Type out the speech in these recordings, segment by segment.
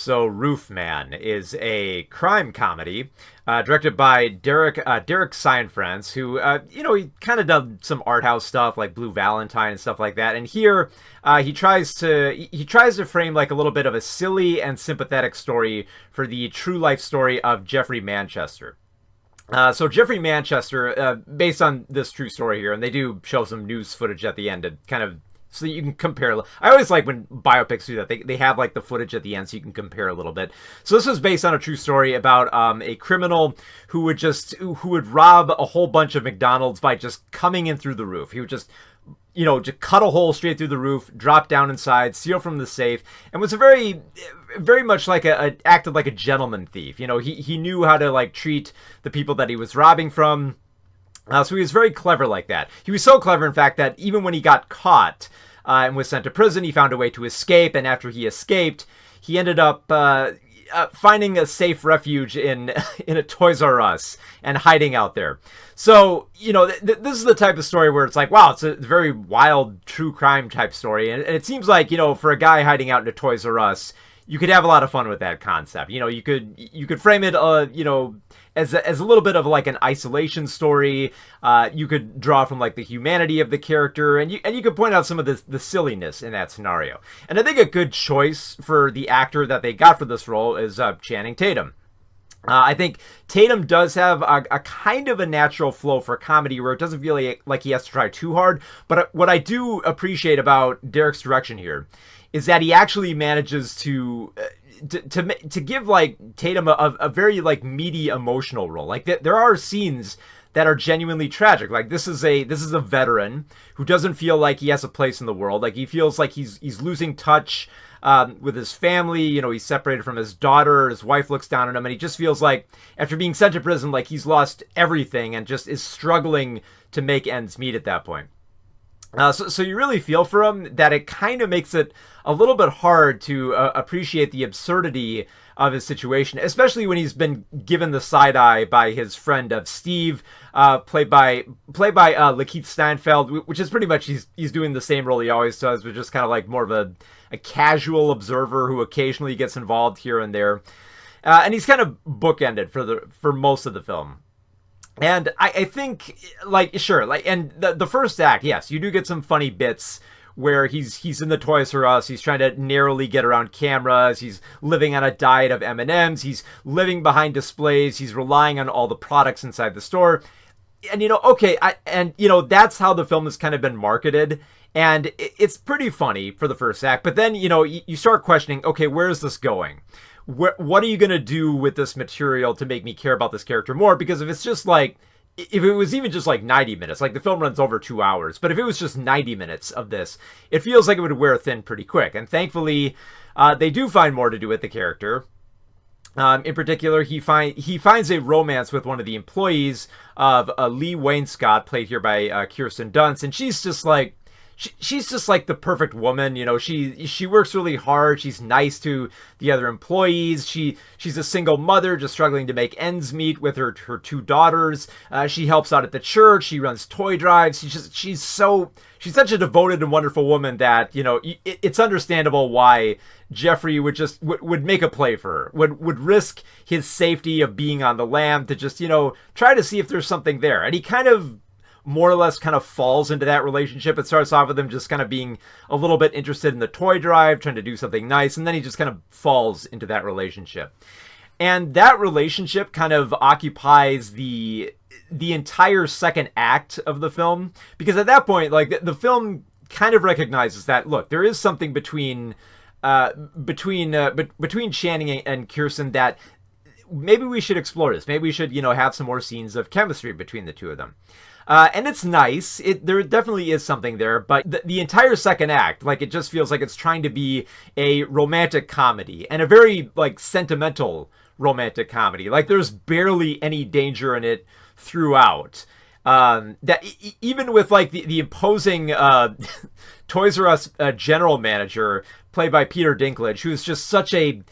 So Roofman is a crime comedy directed by Derek Seinfranz, who he kind of done some art house stuff like Blue Valentine and stuff like that. And here he tries to frame like a little bit of a silly and sympathetic story for the true life story of Jeffrey Manchester. So Jeffrey Manchester, based on this true story here, and they do show some news footage at the end to kind of so you can compare. I always like when biopics do that. They have like the footage at the end so you can compare a little bit. So this was based on a true story about a criminal who would rob a whole bunch of McDonald's by just coming in through the roof. He would just cut a hole straight through the roof, drop down inside, steal from the safe, and was a very much like acted like a gentleman thief. He knew how to like treat the people that he was robbing from. So he was very clever like that. He was so clever, in fact, that even when he got caught and was sent to prison, he found a way to escape. And after he escaped, he ended up finding a safe refuge in a Toys R Us and hiding out there. So, this is the type of story where it's like, wow, it's a very wild, true crime type story. And it seems like, for a guy hiding out in a Toys R Us, you could have a lot of fun with that concept. You could frame it, as a little bit of like an isolation story. You could draw from like the humanity of the character, and you could point out some of the silliness in that scenario. And I think a good choice for the actor that they got for this role is Channing Tatum. I think Tatum does have a kind of a natural flow for comedy where it doesn't feel like he has to try too hard. But what I do appreciate about Derek's direction here is that he actually manages to give like Tatum a very like meaty emotional role. Like there are scenes that are genuinely tragic. Like this is a veteran who doesn't feel like he has a place in the world. Like he feels like he's losing touch with his family. He's separated from his daughter. His wife looks down on him, and he just feels like after being sent to prison, like he's lost everything and just is struggling to make ends meet at that point. So you really feel for him, that it kind of makes it a little bit hard to appreciate the absurdity of his situation, especially when he's been given the side eye by his friend of Steve, played by Lakeith Stanfield, which is pretty much he's doing the same role he always does, but just kind of like more of a casual observer who occasionally gets involved here and there, and he's kind of bookended for most of the film. And I think, and the first act, yes, you do get some funny bits where he's in the Toys R Us, he's trying to narrowly get around cameras, he's living on a diet of M&Ms, he's living behind displays, he's relying on all the products inside the store. And, that's how the film has kind of been marketed. And it's pretty funny for the first act. But then, you start questioning, okay, where is this going? What are you going to do with this material to make me care about this character more? Because if it was even just like 90 minutes, like the film runs over 2 hours, but if it was just 90 minutes of this, it feels like it would wear thin pretty quick. And thankfully, they do find more to do with the character. In particular, he finds a romance with one of the employees of Lee Wainscott, played here by Kirsten Dunst, and she's just like the perfect woman. She works really hard. She's nice to the other employees. She's a single mother just struggling to make ends meet with her two daughters. She helps out at the church. She runs toy drives. She's such a devoted and wonderful woman that, it's understandable why Jeffrey would make a play for her, would risk his safety of being on the lam to just, try to see if there's something there. And he kind of more or less kind of falls into that relationship. It starts off with him just kind of being a little bit interested in the toy drive, trying to do something nice, and then he just kind of falls into that relationship. And that relationship kind of occupies the entire second act of the film, because at that point, like the film kind of recognizes that, look, there is something between Channing and Kirsten that maybe we should explore this. Maybe we should, have some more scenes of chemistry between the two of them. And it's nice. There definitely is something there, but the entire second act, like, it just feels like it's trying to be a romantic comedy, and a very, like, sentimental romantic comedy. Like, there's barely any danger in it throughout. That even with, like, the imposing Toys R Us general manager, played by Peter Dinklage, who's just such a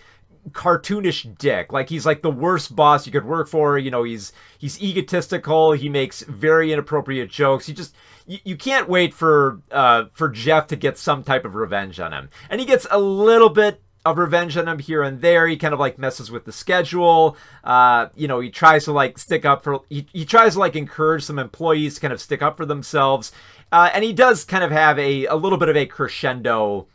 cartoonish dick. Like, he's like the worst boss you could work for. He's egotistical. He makes very inappropriate jokes. You can't wait for Jeff to get some type of revenge on him. And he gets a little bit of revenge on him here and there. He kind of like messes with the schedule. He tries to like stick up for, he tries to like encourage some employees to kind of stick up for themselves. And he does kind of have a little bit of a crescendo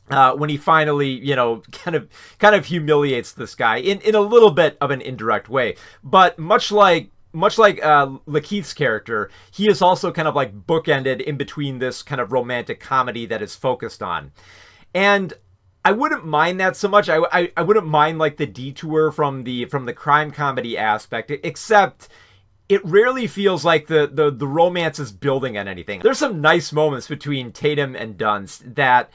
when he finally, kind of humiliates this guy in a little bit of an indirect way. But much like Lakeith's character, he is also kind of like bookended in between this kind of romantic comedy that is focused on. And I wouldn't mind that so much. I wouldn't mind like the detour from the crime comedy aspect, except it rarely feels like the romance is building on anything. There's some nice moments between Tatum and Dunst that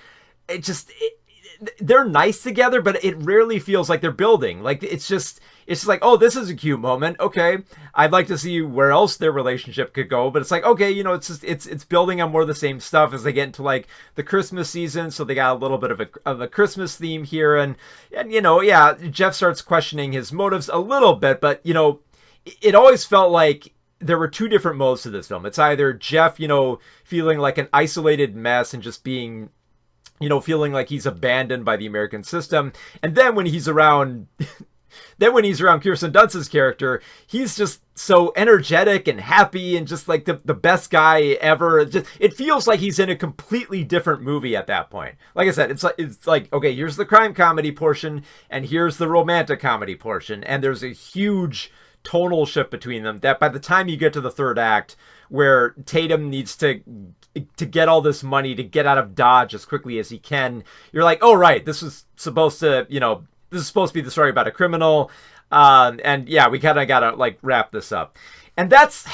they're nice together, but it rarely feels like they're building. Like it's just like, oh, this is a cute moment. Okay, I'd like to see where else their relationship could go, but it's like, okay, it's building on more of the same stuff as they get into like the Christmas season, so they got a little bit of a Christmas theme here, and Jeff starts questioning his motives a little bit, but it always felt like there were two different modes to this film. It's either Jeff, feeling like an isolated mess and just being, feeling like he's abandoned by the American system. And then when he's around, Kirsten Dunst's character, he's just so energetic and happy and just like the best guy ever. It feels like he's in a completely different movie at that point. Like I said, it's like, okay, here's the crime comedy portion and here's the romantic comedy portion. And there's a huge tonal shift between them that by the time you get to the third act, where Tatum needs to get all this money to get out of Dodge as quickly as he can, you're like, oh right, this is supposed to be the story about a criminal, and yeah, we kind of gotta like wrap this up. And that's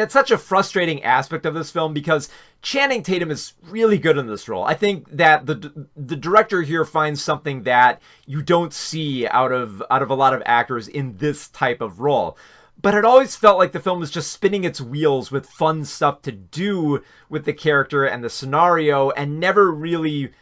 such a frustrating aspect of this film, because Channing Tatum is really good in this role. I think that the director here finds something that you don't see out of a lot of actors in this type of role. But it always felt like the film was just spinning its wheels with fun stuff to do with the character and the scenario, and never really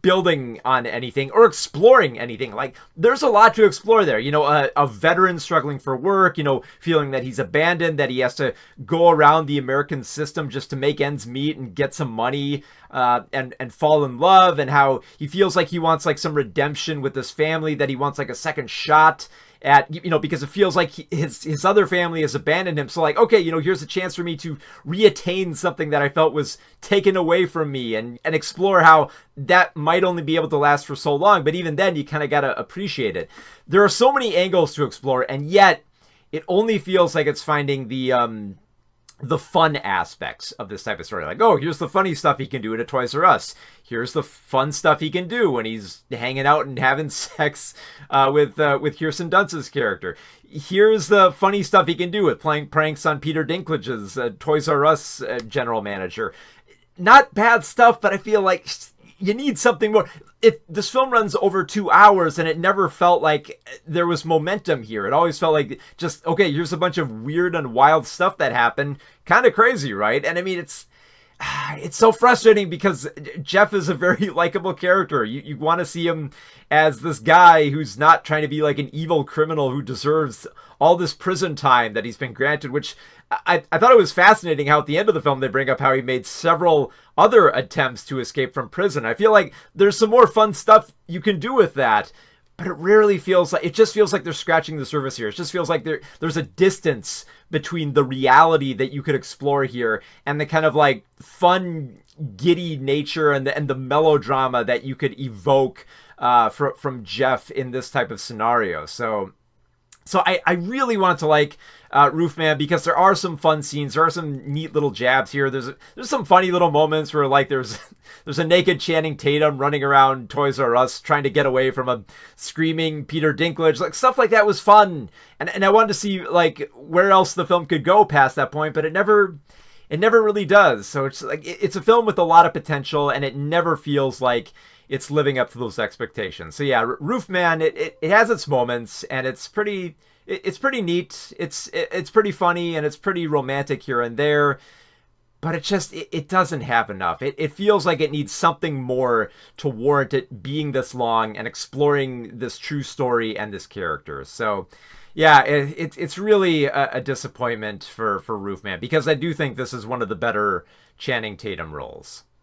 building on anything or exploring anything. Like, there's a lot to explore there. A veteran struggling for work, feeling that he's abandoned, that he has to go around the American system just to make ends meet and get some money, and fall in love, and how he feels like he wants like some redemption with this family, that he wants like a second shot at, because it feels like his other family has abandoned him. So like, okay, here's a chance for me to reattain something that I felt was taken away from me, and explore how that might only be able to last for so long. But even then, you kind of got to appreciate it. There are so many angles to explore, and yet it only feels like it's finding the fun aspects of this type of story. Like, oh, here's the funny stuff he can do at a Toys R Us. Here's the fun stuff he can do when he's hanging out and having sex with Kirsten Dunst's character. Here's the funny stuff he can do with playing pranks on Peter Dinklage's Toys R Us general manager. Not bad stuff, but I feel like you need something more. This film runs over 2 hours, and it never felt like there was momentum here. It always felt like just, okay, here's a bunch of weird and wild stuff that happened. Kind of crazy, right? And I mean, it's so frustrating, because Jeff is a very likable character. You want to see him as this guy who's not trying to be like an evil criminal who deserves all this prison time that he's been granted, which I thought it was fascinating how at the end of the film they bring up how he made several other attempts to escape from prison. I feel like there's some more fun stuff you can do with that, but it just feels like they're scratching the surface here. It just feels like there's a distance between the reality that you could explore here and the kind of like fun, giddy nature and the melodrama that you could evoke from Jeff in this type of scenario. So I really want to like Roofman, because there are some fun scenes. There are some neat little jabs here. There's some funny little moments where like there's a naked Channing Tatum running around Toys R Us trying to get away from a screaming Peter Dinklage. Like, stuff like that was fun, and I wanted to see like where else the film could go past that point, but it never really does. So it's like it's a film with a lot of potential, and it never feels like it's living up to those expectations. So yeah, Roofman, it has its moments, and it's pretty neat. It's pretty funny, and it's pretty romantic here and there, but it doesn't have enough. It feels like it needs something more to warrant it being this long and exploring this true story and this character. So yeah, it's really a disappointment for Roofman, because I do think this is one of the better Channing Tatum roles.